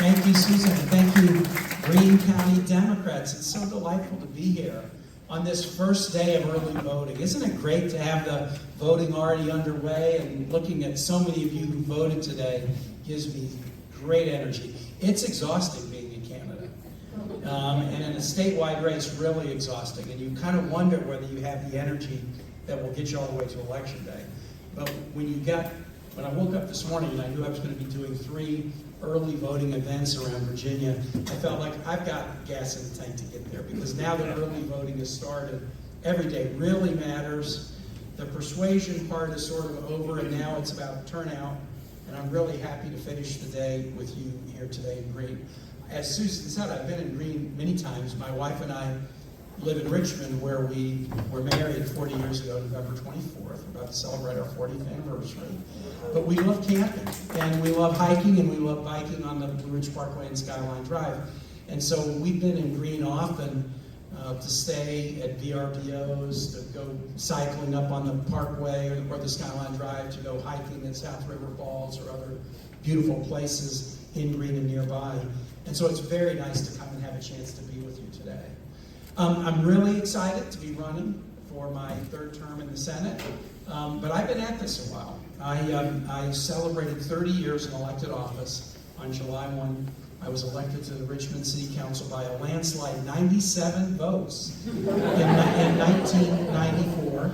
Thank you, Susan, and thank you, Greene County Democrats. It's so delightful to be here on this first day of early voting. Isn't it great to have the voting already underway, and looking at so many of you who voted today gives me great energy. It's exhausting being in Canada. And in a statewide race, really exhausting. And you kind of wonder whether you have the energy that will get you all the way to Election Day. But when I woke up this morning and I knew I was going to be doing 3 early voting events around Virginia, I felt like I've got gas in the tank to get there, because now that early voting has started, every day really matters. The persuasion part is sort of over, and now it's about turnout, and I'm really happy to finish the day with you here today in Greene. As Susan said, I've been in Greene many times. My wife and I live in Richmond, where we were married 40 years ago, November 24th. We're about to celebrate our 40th anniversary. But we love camping, and we love hiking, and we love biking on the Blue Ridge Parkway and Skyline Drive. And so we've been in Greene often to stay at VRBOs, to go cycling up on the Parkway or the Skyline Drive, to go hiking at South River Falls or other beautiful places in Greene and nearby. And so it's very nice to come and have a chance to be with you today. I'm really excited to be running for my 3rd term in the Senate, but I've been at this a while. I celebrated 30 years in elected office on July 1. I was elected to the Richmond City Council by a landslide, 97 votes in 1994,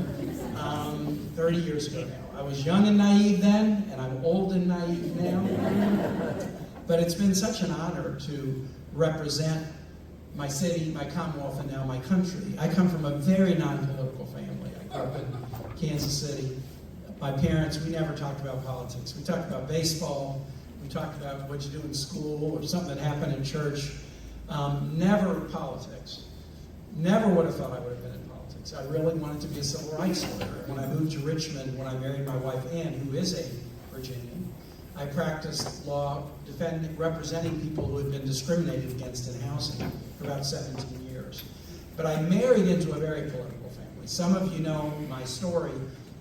30 years ago now. I was young and naive then, and I'm old and naive now. But it's been such an honor to represent my city, my Commonwealth, and now my country. I come from a very non-political family. I grew up in Kansas City. My parents, we never talked about politics. We talked about baseball. We talked about what you do in school or something that happened in church. Never politics. Never would have thought I would have been in politics. I really wanted to be a civil rights lawyer. When I moved to Richmond, when I married my wife, Ann, who is a Virginian, I practiced law representing people who had been discriminated against in housing for about 17 years. But I married into a very political family. Some of you know my story.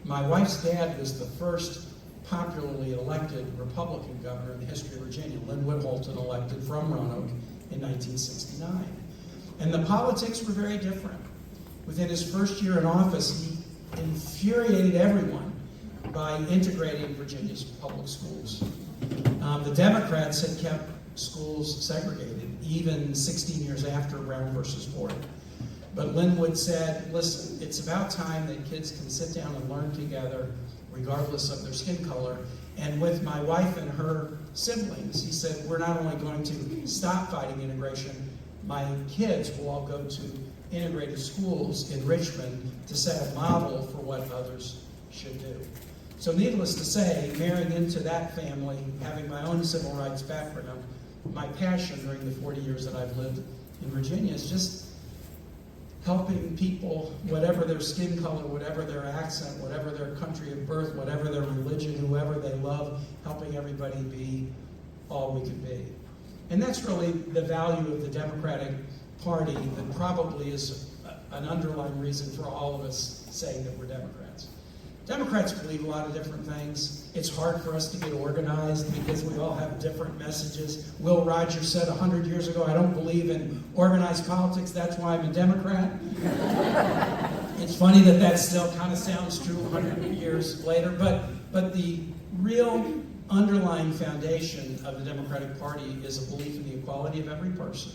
My wife's dad was the first popularly elected Republican governor in the history of Virginia, Linwood Holton, elected from Roanoke in 1969. And the politics were very different. Within his first year in office, he infuriated everyone by integrating Virginia's public schools. The Democrats had kept schools segregated, even 16 years after Brown versus Ford. But Linwood said, listen, it's about time that kids can sit down and learn together, regardless of their skin color. And with my wife and her siblings, he said, we're not only going to stop fighting integration, my kids will all go to integrated schools in Richmond to set a model for what others should do. So needless to say, marrying into that family, having my own civil rights background, my passion during the 40 years that I've lived in Virginia is just helping people, whatever their skin color, whatever their accent, whatever their country of birth, whatever their religion, whoever they love, helping everybody be all we can be. And that's really the value of the Democratic Party that probably is an underlying reason for all of us saying that we're Democrats. Democrats believe a lot of different things. It's hard for us to get organized because we all have different messages. Will Rogers said 100 years ago, I don't believe in organized politics, that's why I'm a Democrat. It's funny that that still kind of sounds true 100 years later, but the real underlying foundation of the Democratic Party is a belief in the equality of every person,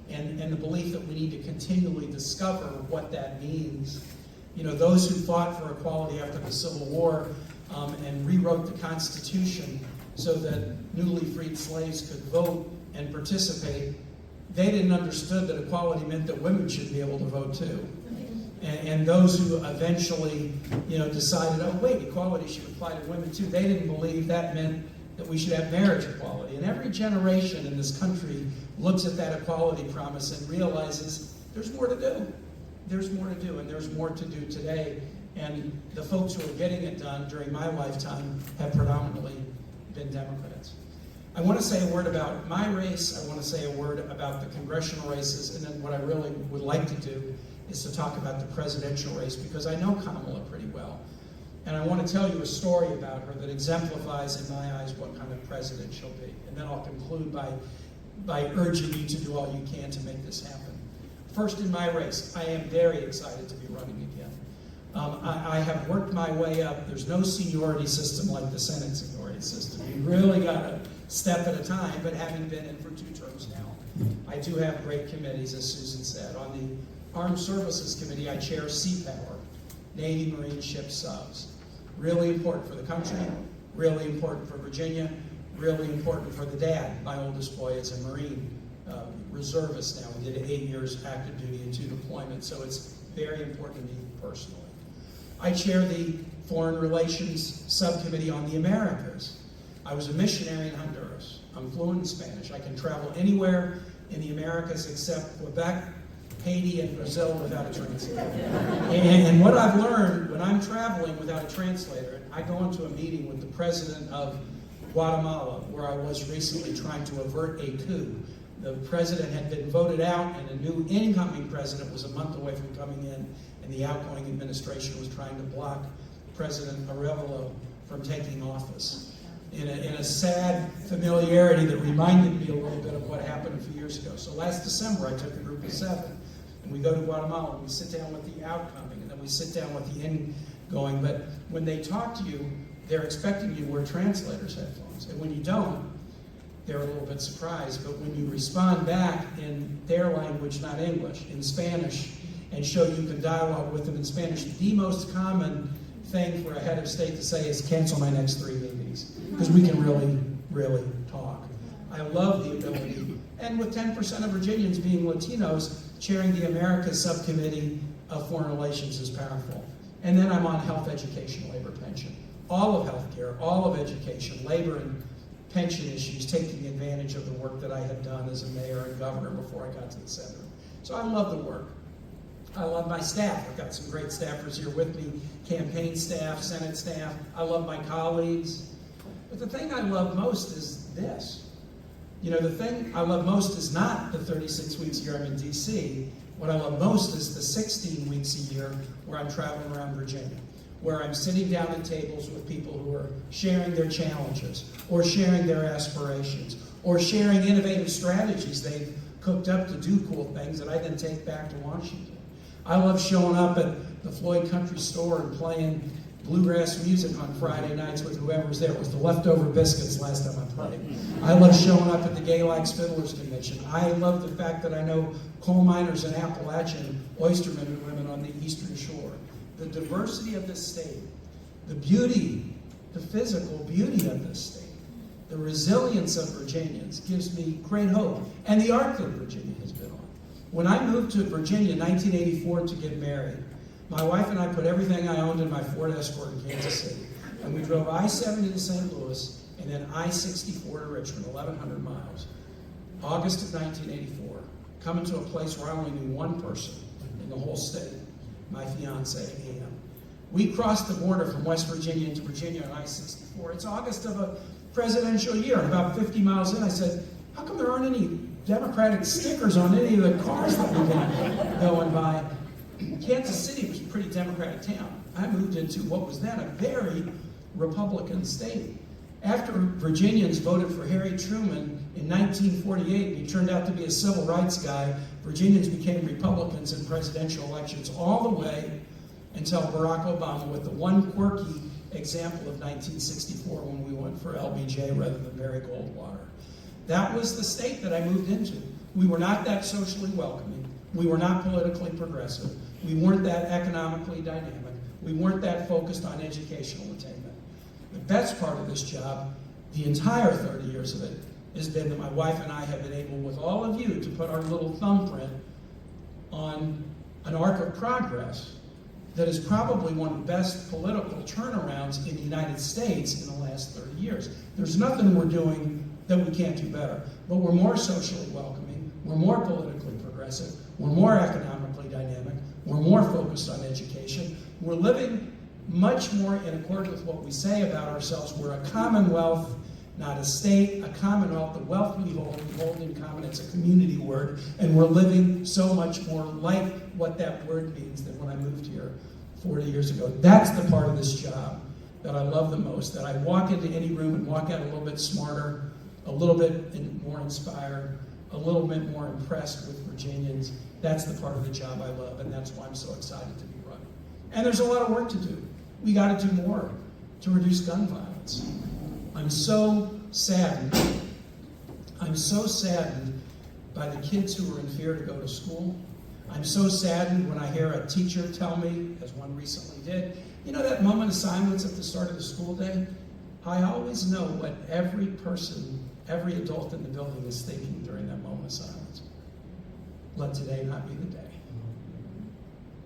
and the belief that we need to continually discover what that means. You know, those who fought for equality after the Civil War and rewrote the Constitution so that newly freed slaves could vote and participate, they didn't understand that equality meant that women should be able to vote too. And those who eventually, decided, oh wait, equality should apply to women too, they didn't believe that meant that we should have marriage equality. And every generation in this country looks at that equality promise and realizes there's more to do. There's more to do, and there's more to do today. And the folks who are getting it done during my lifetime have predominantly been Democrats. I want to say a word about my race. I want to say a word about the congressional races. And then what I really would like to do is to talk about the presidential race, because I know Kamala pretty well. And I want to tell you a story about her that exemplifies, in my eyes, what kind of president she'll be. And then I'll conclude by by urging you to do all you can to make this happen. First in my race, I am very excited to be running again. I have worked my way up. There's no seniority system like the Senate seniority system. You really got to step at a time, but having been in for 2 terms now, I do have great committees, as Susan said. On the Armed Services Committee, I chair Sea Power, Navy, Marine, Ship, Subs. Really important for the country, really important for Virginia, really important for the dad. My oldest boy is a Marine reservist now. We did 8 years active duty and 2 deployments, so it's very important to me personally. I chair the Foreign Relations Subcommittee on the Americas. I was a missionary in Honduras. I'm fluent in Spanish. I can travel anywhere in the Americas except Quebec, Haiti, and Brazil without a translator. And what I've learned when I'm traveling without a translator, I go into a meeting with the president of Guatemala, where I was recently trying to avert a coup. The president had been voted out, and a new incoming president was a month away from coming in, and the outgoing administration was trying to block President Arevalo from taking office. In a sad familiarity that reminded me a little bit of what happened a few years ago. So last December, I took a group of 7, and we go to Guatemala, and we sit down with the outcoming, and then we sit down with the ingoing. But when they talk to you, they're expecting you to wear translators' headphones. And when you don't, they're a little bit surprised. But when you respond back in their language, not English, in Spanish, and show you can dialogue with them in Spanish, the most common thing for a head of state to say is cancel my next 3 meetings, because we can really, really talk. I love the ability, and with 10% of Virginians being Latinos, chairing the Americas Subcommittee of Foreign Relations is powerful. And then I'm on health, education, labor, pension. All of healthcare, all of education, labor and pension issues, taking advantage of the work that I had done as a mayor and governor before I got to the Senate. So I love the work. I love my staff. I've got some great staffers here with me, campaign staff, Senate staff. I love my colleagues. But the thing I love most is this. You know, the thing I love most is not the 36 weeks a year I'm in D.C. What I love most is the 16 weeks a year where I'm traveling around Virginia, where I'm sitting down at tables with people who are sharing their challenges, or sharing their aspirations, or sharing innovative strategies they've cooked up to do cool things that I then take back to Washington. I love showing up at the Floyd Country Store and playing bluegrass music on Friday nights with whoever's there. It was the Leftover Biscuits last time I played. I love showing up at the Gay Likes Fiddlers Convention. I love the fact that I know coal miners in Appalachia and oystermen and women on the Eastern Shore. The diversity of this state, the beauty, the physical beauty of this state, the resilience of Virginians gives me great hope, and the arc that Virginia has been on. When I moved to Virginia in 1984 to get married, my wife and I put everything I owned in my Ford Escort in Kansas City, and we drove I-70 to St. Louis, and then I-64 to Richmond, 1,100 miles. August of 1984, coming to a place where I only knew one person in the whole state, my fiance, Ann. We crossed the border from West Virginia into Virginia on I-64. It's August of a presidential year, and about 50 miles in, I said, how come there aren't any Democratic stickers on any of the cars that we've been going by? Kansas City was a pretty Democratic town. I moved into what was then a very Republican state. After Virginians voted for Harry Truman in 1948, and he turned out to be a civil rights guy, Virginians became Republicans in presidential elections all the way until Barack Obama, with the one quirky example of 1964 when we went for LBJ rather than Barry Goldwater. That was the state that I moved into. We were not that socially welcoming. We were not politically progressive. We weren't that economically dynamic. We weren't that focused on educational attainment. The best part of this job, the entire 30 years of it, has been that my wife and I have been able, with all of you, to put our little thumbprint on an arc of progress that is probably one of the best political turnarounds in the United States in the last 30 years. There's nothing we're doing that we can't do better, but we're more socially welcoming, we're more politically progressive, we're more economically dynamic, we're more focused on education, we're living much more in accordance with what we say about ourselves. We're a commonwealth, not a state. A commonwealth, the wealth we hold in common, it's a community word, and we're living so much more like what that word means than when I moved here 40 years ago. That's the part of this job that I love the most, that I walk into any room and walk out a little bit smarter, a little bit more inspired, a little bit more impressed with Virginians. That's the part of the job I love, and that's why I'm so excited to be running. And there's a lot of work to do. We got to do more to reduce gun violence. I'm so saddened by the kids who are in fear to go to school. I'm so saddened when I hear a teacher tell me, as one recently did, you know that moment of silence at the start of the school day? I always know what every person, every adult in the building is thinking during that moment of silence. Let today not be the day.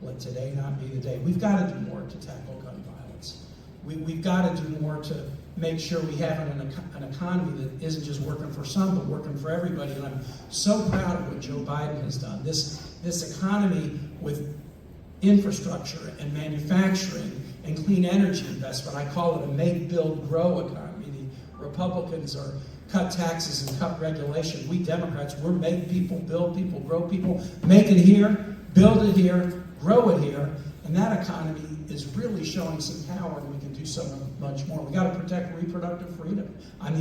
Let today not be the day. We've got to do more to tackle gun violence. We've got to do more to make sure we have an economy that isn't just working for some, but working for everybody. And I'm so proud of what Joe Biden has done. This economy with infrastructure and manufacturing and clean energy investment, I call it a make, build, grow economy. The Republicans are cut taxes and cut regulation. We Democrats, we're make people, build people, grow people, make it here, build it here, grow it here. And that economy is really showing some power, and we can do so much more. We got to protect reproductive freedom. I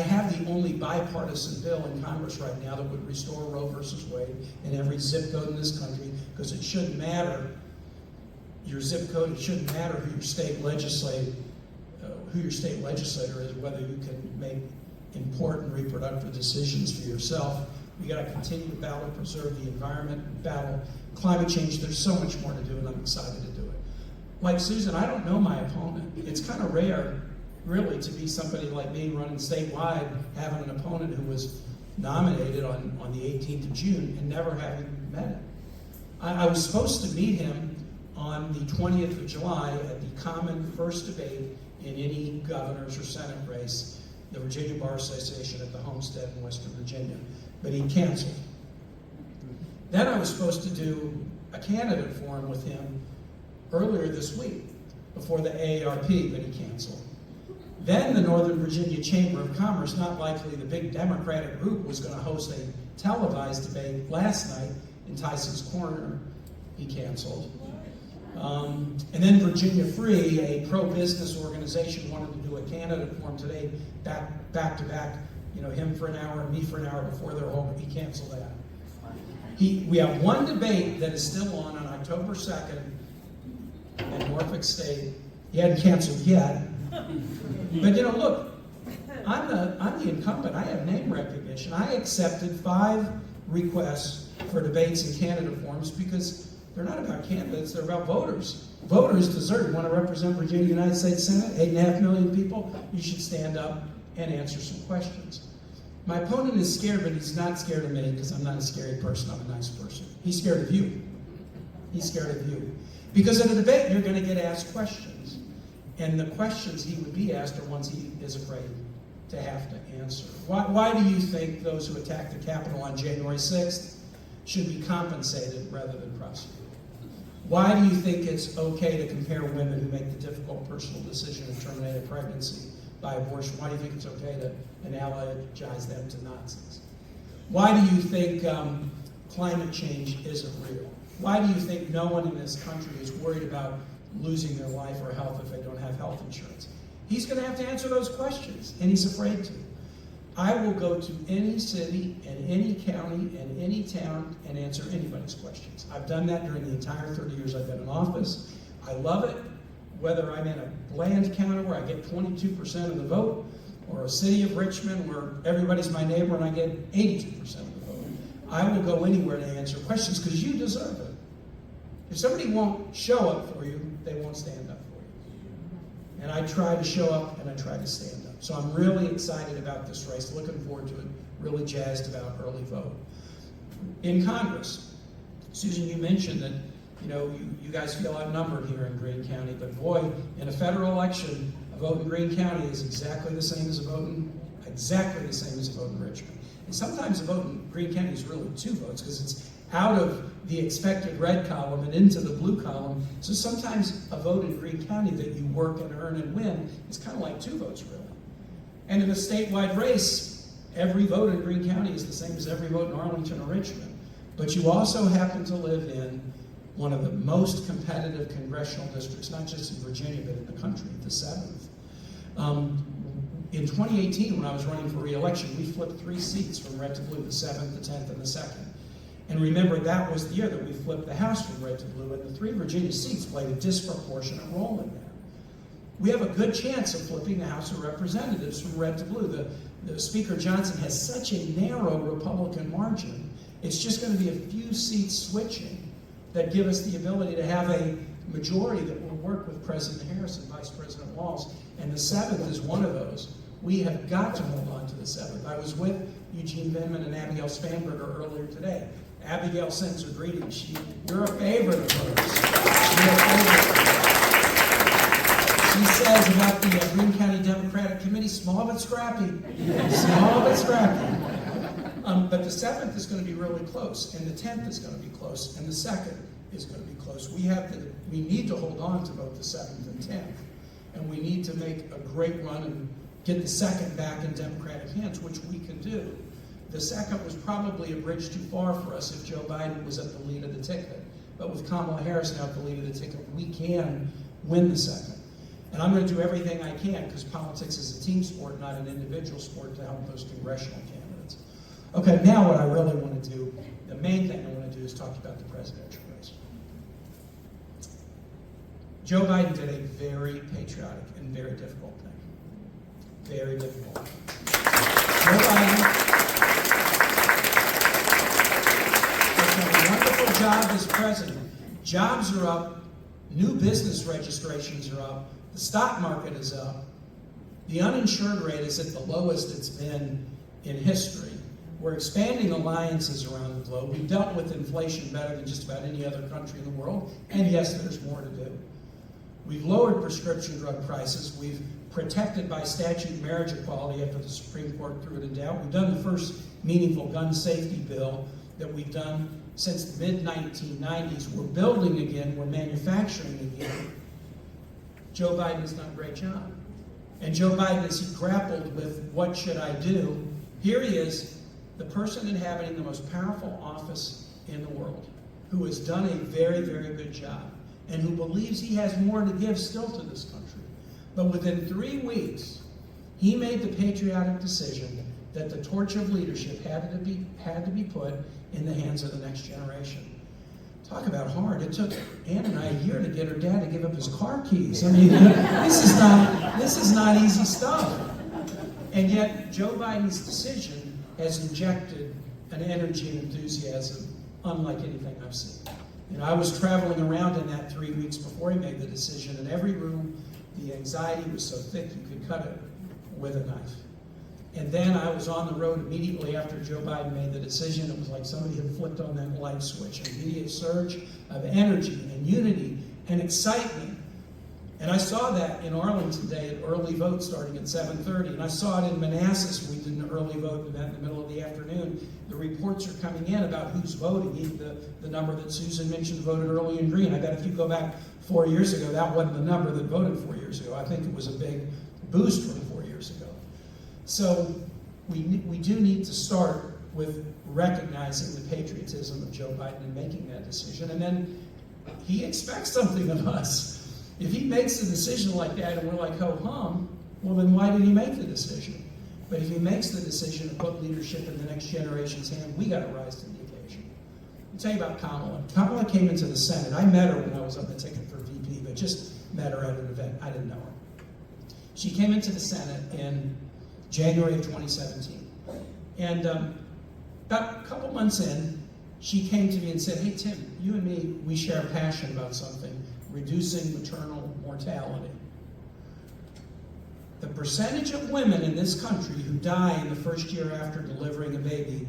have the only bipartisan bill in Congress right now that would restore Roe versus Wade in every zip code in this country, because it shouldn't matter your zip code. It shouldn't matter who your state legislator is, whether you can make important reproductive decisions for yourself. We got to continue to battle and preserve the environment, battle climate change. There's so much more to do, and I'm excited to do it. Like Susan, I don't know my opponent. It's kind of rare, really, to be somebody like me running statewide, having an opponent who was nominated on the 18th of June and never having met him. I was supposed to meet him on the 20th of July at the common first debate in any governor's or Senate race, the Virginia Bar Association at the Homestead in Western Virginia, but he canceled. Then I was supposed to do a candidate forum with him earlier this week before the AARP, but he canceled. Then the Northern Virginia Chamber of Commerce, not likely the big Democratic group, was going to host a televised debate last night in Tyson's Corner. He canceled. And then Virginia Free, a pro-business organization, wanted to do a candidate forum today, back to back, him for an hour and me for an hour before their home. He canceled that. We have one debate that is still on October 2nd in Norfolk State. He hadn't canceled yet. But look, I'm the incumbent. I have name recognition. I accepted 5 requests for debates and candidate forums because they're not about candidates, they're about voters. Voters deserve. You want to represent Virginia United States Senate, 8.5 million people, you should stand up and answer some questions. My opponent is scared, but he's not scared of me because I'm not a scary person, I'm a nice person. He's scared of you. He's scared of you. Because in a debate, you're going to get asked questions. And the questions he would be asked are ones he is afraid to have to answer. Why do you think those who attacked the Capitol on January 6th should be compensated rather than prosecuted? Why do you think it's okay to compare women who make the difficult personal decision to terminate a pregnancy by abortion? Why do you think it's okay to analogize them to Nazis? Why do you think climate change isn't real? Why do you think no one in this country is worried about losing their life or health if they don't have health insurance? He's going to have to answer those questions, and he's afraid to. I will go to any city and any county and any town and answer anybody's questions. I've done that during the entire 30 years I've been in office. I love it, whether I'm in a bland county where I get 22% of the vote, or a city of Richmond where everybody's my neighbor and I get 82% of the vote. I will go anywhere to answer questions because you deserve it. If somebody won't show up for you, they won't stand up for you. And I try to show up and I try to stand up. So I'm really excited about this race, looking forward to it, really jazzed about early vote. In Congress, Susan, you mentioned that you guys feel outnumbered here in Greene County, but boy, in a federal election, a vote in Greene County is exactly the same as a vote in Richmond. And sometimes a vote in Greene County is really 2 votes because it's out of the expected red column and into the blue column. So sometimes a vote in Greene County that you work and earn and win is kind of like 2 votes, really. And in a statewide race, every vote in Greene County is the same as every vote in Arlington or Richmond. But you also happen to live in one of the most competitive congressional districts, not just in Virginia, but in the country, the 7th. in 2018, when I was running for re-election, we flipped 3 seats from red to blue, the 7th, the 10th, and the 2nd. And remember, that was the year that we flipped the House from red to blue, and the 3 Virginia seats played a disproportionate role in that. We have a good chance of flipping the House of Representatives from red to blue. The Speaker Johnson has such a narrow Republican margin. It's just going to be a few seats switching that give us the ability to have a majority that will work with President Harris and Vice President Walz. And the 7th is one of those. We have got to hold on to the 7th. I was with Eugene Vindman and Abigail Spanberger earlier today. Abigail sends her greetings. You're a favorite of hers. You're a favorite. She says about the Greene County Democratic Committee, small but scrappy. Small but scrappy. But the 7th is going to be really close, and the 10th is going to be close, and the 2nd is going to be close. We need to hold on to both the 7th and 10th, and we need to make a great run and get the 2nd back in Democratic hands, which we can do. The 2nd was probably a bridge too far for us if Joe Biden was at the lead of the ticket. But with Kamala Harris now at the lead of the ticket, we can win the 2nd. And I'm going to do everything I can, because politics is a team sport, not an individual sport, to help those congressional candidates. Okay, now what I really want to do, the main thing I want to do is talk about the presidential race. Joe Biden did a very patriotic and very difficult thing. Very difficult. Joe Biden has done a wonderful job as president. Jobs are up. New business registrations are up. The stock market is up. The uninsured rate is at the lowest it's been in history. We're expanding alliances around the globe. We've dealt with inflation better than just about any other country in the world. And yes, there's more to do. We've lowered prescription drug prices. We've protected by statute marriage equality after the Supreme Court threw it in doubt. We've done the first meaningful gun safety bill that we've done since the mid-1990s. We're building again. We're manufacturing again. Joe Biden has done a great job. And Joe Biden, as he grappled with what should I do, here he is, the person inhabiting the most powerful office in the world, who has done a very, very good job, and who believes he has more to give still to this country. But within 3 weeks, he made the patriotic decision that the torch of leadership had to be put in the hands of the next generation. Talk about hard. It took Ann and I a year to get her dad to give up his car keys. I mean, this is not easy stuff. And yet, Joe Biden's decision has injected an energy and enthusiasm unlike anything I've seen. You know, I was traveling around in that 3 weeks before he made the decision. In every room, the anxiety was so thick you could cut it with a knife. And then I was on the road immediately after Joe Biden made the decision. It was like somebody had flipped on that light switch, an immediate surge of energy and unity and excitement. And I saw that in Arlington today at early vote starting at 7:30. And I saw it in Manassas. We did an early vote in the middle of the afternoon. The reports are coming in about who's voting. Even the number that Susan mentioned voted early in Greene. I bet if you go back 4 years ago, that wasn't the number that voted 4 years ago. I think it was a big boost from 4 years ago. So we do need to start with recognizing the patriotism of Joe Biden and making that decision. And then he expects something of us. If he makes a decision like that and we're like, ho hum, well then why did he make the decision? But if he makes the decision to put leadership in the next generation's hand, we got to rise to the occasion. I'll tell you about Kamala. Kamala came into the Senate. I met her when I was on the ticket for VP, but just met her at an event. I didn't know her. She came into the Senate in January of 2017. And about a couple months in, she came to me and said, hey Tim, you and me, we share a passion about something, reducing maternal mortality. The percentage of women in this country who die in the first year after delivering a baby,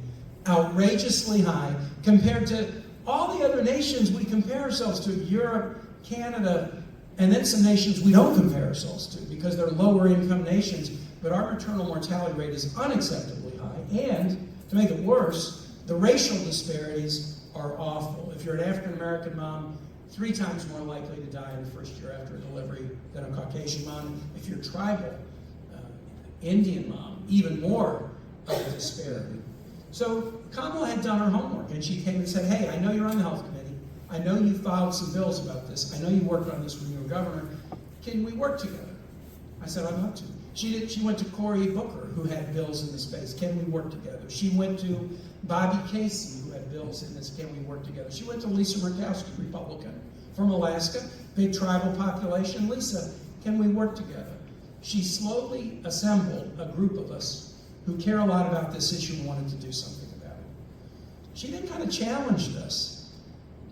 outrageously high compared to all the other nations we compare ourselves to, Europe, Canada, and then some nations we don't compare ourselves to because they're lower income nations. But our maternal mortality rate is unacceptably high. And to make it worse, the racial disparities are awful. If you're an African American mom, 3 times more likely to die in the first year after delivery than a Caucasian mom. If you're tribal, Indian mom, even more of a disparity. So Kamala had done her homework, and she came and said, hey, I know you're on the health committee. I know you filed some bills about this. I know you worked on this when you were governor. Can we work together? I said, I'd love to. She went to Cory Booker, who had bills in the space. Can we work together? She went to Bobby Casey, who had bills in this. Can we work together? She went to Lisa Murkowski, Republican, from Alaska, big tribal population. Lisa, can we work together? She slowly assembled a group of us who care a lot about this issue and wanted to do something about it. She then kind of challenged us.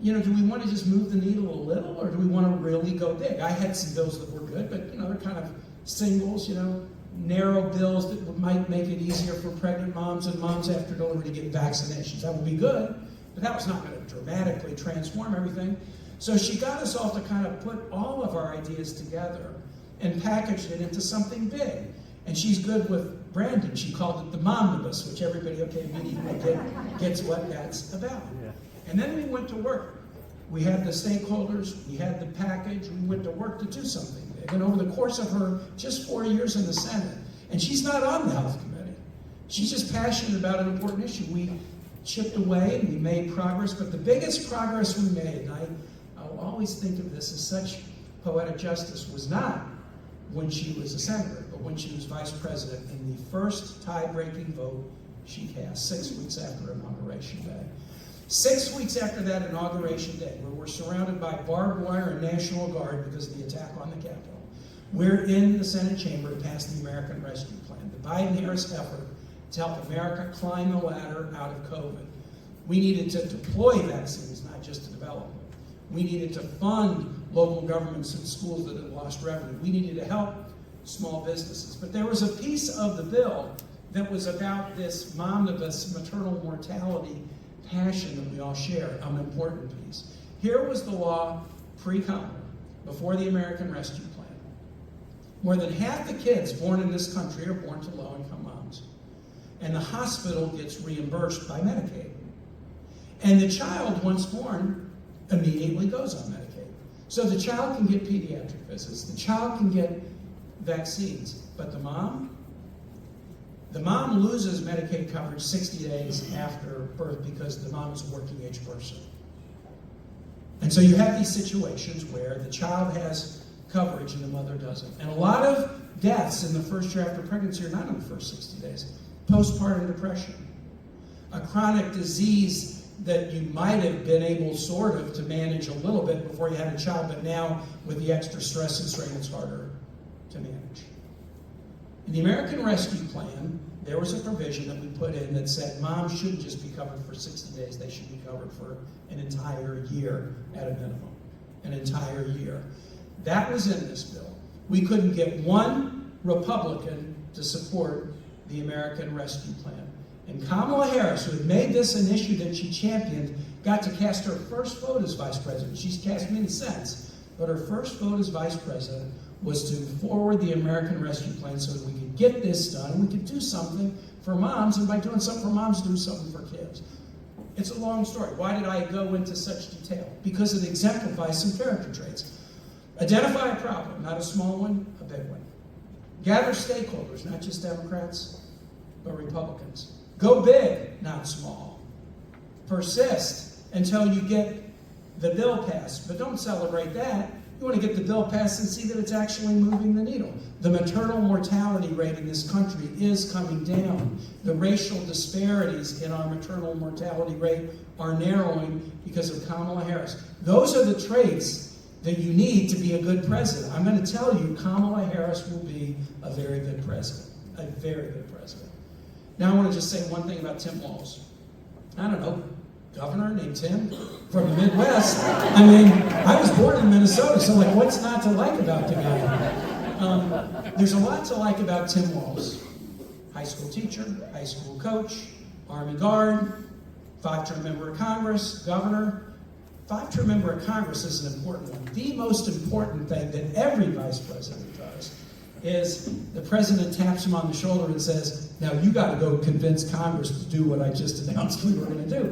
You know, do we want to just move the needle a little, or do we want to really go big? I had some bills that were good, but, you know, they're kind of singles, you know, narrow bills that might make it easier for pregnant moms and moms after delivery to get vaccinations. That would be good, but that was not going to dramatically transform everything. So she got us all to kind of put all of our ideas together and packaged it into something big. And she's good with branding. She called it the Momnibus, which everybody, immediately gets what that's about. Yeah. And then we went to work. We had the stakeholders, we had the package, we went to work to do something big. And over the course of her just 4 years in the Senate, and she's not on the Health Committee, she's just passionate about an important issue. We chipped away and we made progress, but the biggest progress we made, and I'll always think of this as such poetic justice, was not when she was a senator, but when she was vice president in the first tie-breaking vote she cast 6 weeks after Inauguration Day. 6 weeks after that Inauguration Day, where we're surrounded by barbed wire and National Guard because of the attack on the Capitol, we're in the Senate chamber to pass the American Rescue Plan, the Biden-Harris effort to help America climb the ladder out of COVID. We needed to deploy vaccines, not just to develop them. We needed to fund local governments and schools that had lost revenue. We needed to help small businesses. But there was a piece of the bill that was about this momnibus, maternal mortality passion that we all share, an important piece. Here was the law pre-Kamala, before the American Rescue Plan. More than half the kids born in this country are born to low-income moms. And the hospital gets reimbursed by Medicaid. And the child, once born, immediately goes on Medicaid. So the child can get pediatric visits, the child can get vaccines, but the mom loses Medicaid coverage 60 days after birth because the mom is a working age person. And so you have these situations where the child has coverage and the mother doesn't. And a lot of deaths in the first year after pregnancy are not in the first 60 days. Postpartum depression, a chronic disease that you might have been able sort of to manage a little bit before you had a child, but now with the extra stress and strain, it's harder to manage. In the American Rescue Plan, there was a provision that we put in that said moms shouldn't just be covered for 60 days, they should be covered for an entire year at a minimum. An entire year. That was in this bill. We couldn't get one Republican to support the American Rescue Plan. And Kamala Harris, who had made this an issue that she championed, got to cast her first vote as vice president. She's cast many since, but her first vote as vice president was to forward the American Rescue Plan so that we could get this done and we could do something for moms, and by doing something for moms, do something for kids. It's a long story. Why did I go into such detail? Because it exemplifies some character traits. Identify a problem, not a small one, a big one. Gather stakeholders, not just Democrats, but Republicans. Go big, not small. Persist until you get the bill passed, but don't celebrate that. You want to get the bill passed and see that it's actually moving the needle. The maternal mortality rate in this country is coming down. The racial disparities in our maternal mortality rate are narrowing because of Kamala Harris. Those are the traits that you need to be a good president. I'm going to tell you, Kamala Harris will be a very good president. A very good president. Now I want to just say one thing about Tim Walz. I don't know, governor named Tim from the Midwest. I mean, I was born in Minnesota, so like, what's not to like about the guy? There's a lot to like about Tim Walz. High school teacher, high school coach, Army Guard, 5-term member of Congress, governor. 5-term member of Congress is an important one. The most important thing that every vice president does is the president taps him on the shoulder and says, now you got to go convince Congress to do what I just announced we were going to do.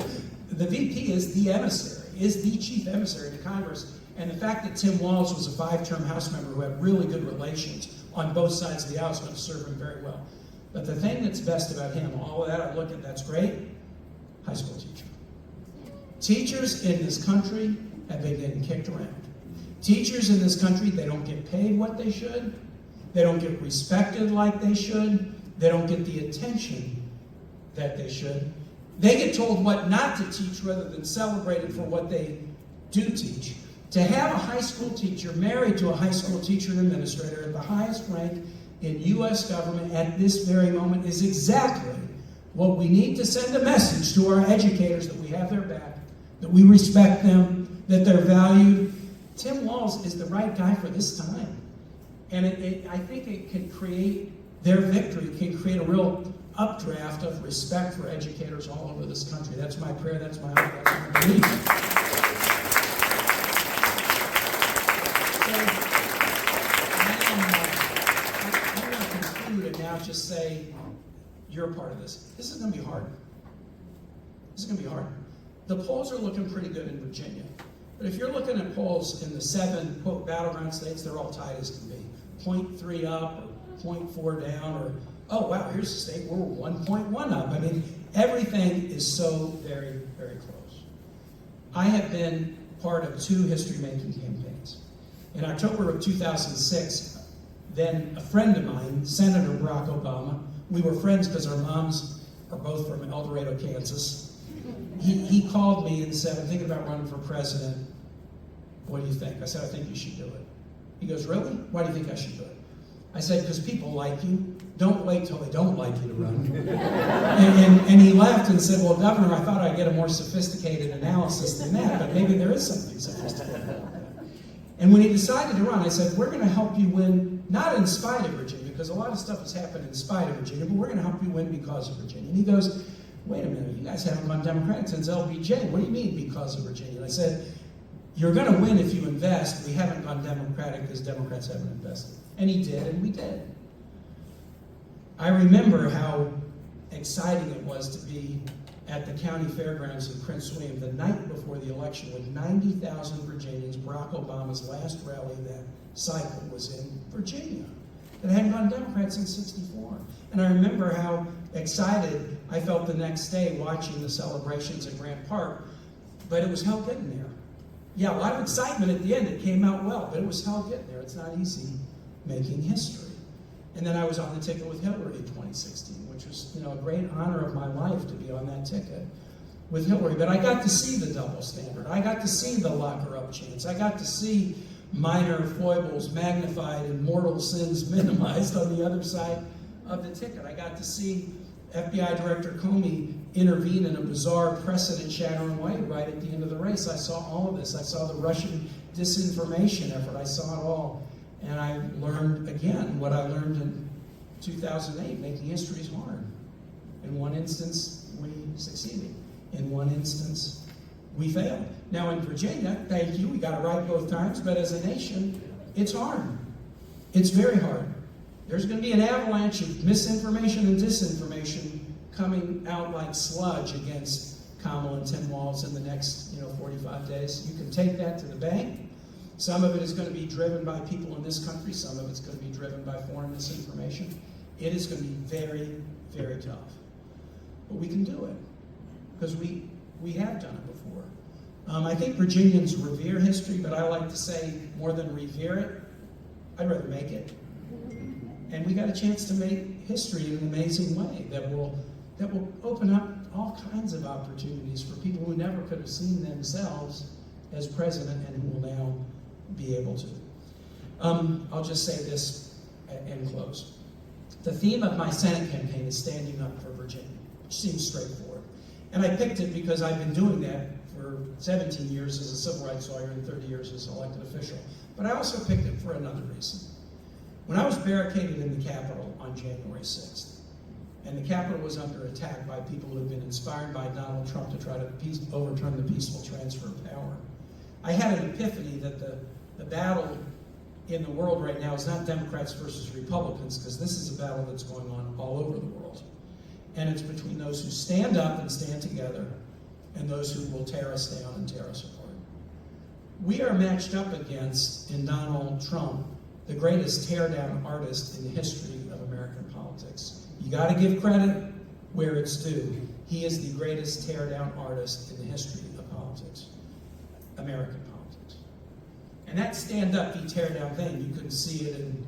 The VP is the emissary, is the chief emissary to Congress. And the fact that Tim Walz was a 5-term House member who had really good relations on both sides of the aisle is going to serve him very well. But the thing that's best about him, all of that I look at, that's great, high school teacher. Teachers in this country have been getting kicked around. Teachers in this country, they don't get paid what they should. They don't get respected like they should. They don't get the attention that they should. They get told what not to teach rather than celebrated for what they do teach. To have a high school teacher married to a high school teacher and administrator at the highest rank in U.S. government at this very moment is exactly what we need to send a message to our educators, that we have their back, that we respect them, that they're valued. Tim Walz is the right guy for this time. And I think it can create, their victory can create a real updraft of respect for educators all over this country. That's my prayer, that's my hope, that's my belief. So, I want to conclude and now just say, you're a part of this. This is going to be hard. This is going to be hard. The polls are looking pretty good in Virginia. But if you're looking at polls in the 7, quote, battleground states, they're all tight as can be. 0.3 up or 0.4 down, or, oh, wow, here's a state where we're 1.1 up. I mean, everything is so very, very close. I have been part of 2 history-making campaigns. In October of 2006, then a friend of mine, Senator Barack Obama, we were friends because our moms are both from El Dorado, Kansas. He called me and said, I'm thinking about running for president. What do you think? I said, I think you should do it. He goes, really? Why do you think I should do it? I said, because people like you. Don't wait till they don't like you to run. and he laughed and said, well, Governor, I thought I'd get a more sophisticated analysis than that, but maybe there is something sophisticated about that. And when he decided to run, I said, we're going to help you win, not in spite of Virginia, because a lot of stuff has happened in spite of Virginia, but we're going to help you win because of Virginia. And he goes, wait a minute, you guys haven't gone Democratic since LBJ. What do you mean because of Virginia? And I said, you're going to win if you invest. We haven't gone Democratic because Democrats haven't invested. And he did, and we did. I remember how exciting it was to be at the county fairgrounds in Prince William the night before the election with 90,000 Virginians. Barack Obama's last rally that cycle was in Virginia. That hadn't gone Democrat since '64. And I remember how excited I felt the next day watching the celebrations at Grant Park, but it was hell getting there. Yeah, a lot of excitement at the end. It came out well, but it was hell getting there. It's not easy making history. And then I was on the ticket with Hillary in 2016, which was, a great honor of my life to be on that ticket with Hillary. But I got to see the double standard. I got to see the lock-her-up chance. I got to see minor foibles magnified and mortal sins minimized on the other side of the ticket. I got to see FBI Director Comey intervene in a bizarre precedent-shattering way right at the end of the race. I saw all of this. I saw the Russian disinformation effort. I saw it all. And I learned, again, what I learned in 2008. Making history is hard. In one instance, we succeeded. In one instance, we failed. Now in Virginia, thank you, we got it right both times, but as a nation, it's hard. It's very hard. There's going to be an avalanche of misinformation and disinformation coming out like sludge against Kamala and Tim Walz in the next 45 days. You can take that to the bank. Some of it is going to be driven by people in this country. Some of it's going to be driven by foreign misinformation. It is going to be very, very tough. But we can do it because we have done it before. I think Virginians revere history, but I like to say more than revere it, I'd rather make it. And we got a chance to make history in an amazing way that will open up all kinds of opportunities for people who never could have seen themselves as president and who will now be able to. I'll just say this and close. The theme of my Senate campaign is standing up for Virginia, which seems straightforward. And I picked it because I've been doing that for 17 years as a civil rights lawyer and 30 years as an elected official. But I also picked it for another reason. When I was barricaded in the Capitol on January 6th, and the Capitol was under attack by people who had been inspired by Donald Trump to try to overturn the peaceful transfer of power, I had an epiphany that the battle in the world right now is not Democrats versus Republicans, because this is a battle that's going on all over the world. And it's between those who stand up and stand together and those who will tear us down and tear us apart. We are matched up against, in Donald Trump, the greatest tear-down artist in the history of American politics. You got to give credit where it's due. He is the greatest tear-down artist in the history of politics, American politics. And that stand-up, you tear-down thing, you couldn't see it in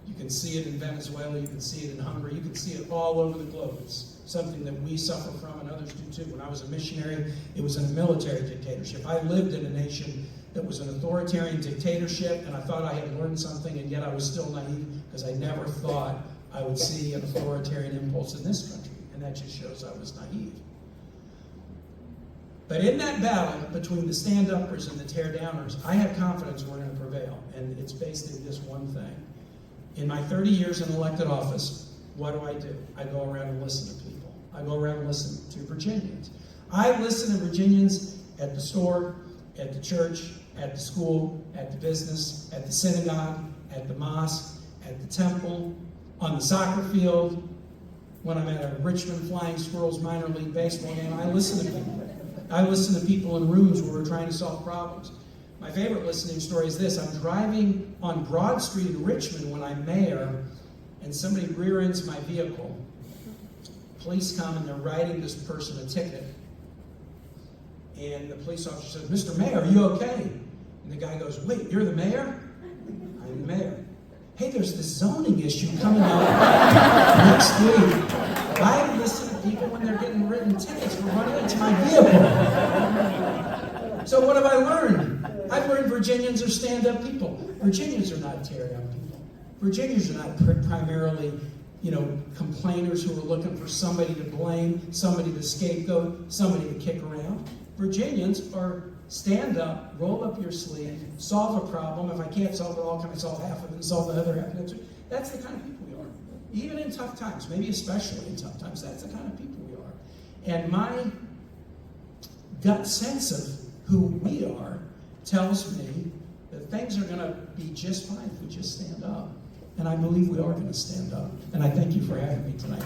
You can see it in Venezuela, you can see it in Hungary, you can see it all over the globe. It's something that we suffer from and others do too. When I was a missionary, it was in a military dictatorship. I lived in a nation that was an authoritarian dictatorship, and I thought I had learned something, and yet I was still naive because I never thought I would see an authoritarian impulse in this country, and that just shows I was naive. But in that battle between the stand-uppers and the tear-downers, I have confidence we're going to prevail, and it's based in this one thing. In my 30 years in elected office, what do? I go around and listen to people. I go around and listen to Virginians. I listen to Virginians at the store, at the church, at the school, at the business, at the synagogue, at the mosque, at the temple, on the soccer field, when I'm at a Richmond Flying Squirrels minor league baseball game. I listen to people. I listen to people in rooms where we're trying to solve problems. My favorite listening story is this. I'm driving on Broad Street in Richmond when I'm mayor, and somebody rear ends my vehicle. Police come and they're writing this person a ticket. And the police officer says, "Mr. Mayor, are you okay?" And the guy goes, "Wait, you're the mayor?" "I'm the mayor." "Hey, there's this zoning issue coming up next week. I listen to people when they're getting written tickets for running into my vehicle." So what have I learned? I've learned Virginians are stand-up people. Virginians are not tear-down people. Virginians are not primarily, complainers who are looking for somebody to blame, somebody to scapegoat, somebody to kick around. Virginians are stand up, roll up your sleeve, solve a problem. If I can't solve it all, can I solve half of it and solve the other half? That's the kind of people we are. Even in tough times, maybe especially in tough times, that's the kind of people we are. And my gut sense of who we are tells me that things are going to be just fine if we just stand up. And I believe we are going to stand up. And I thank you for having me tonight.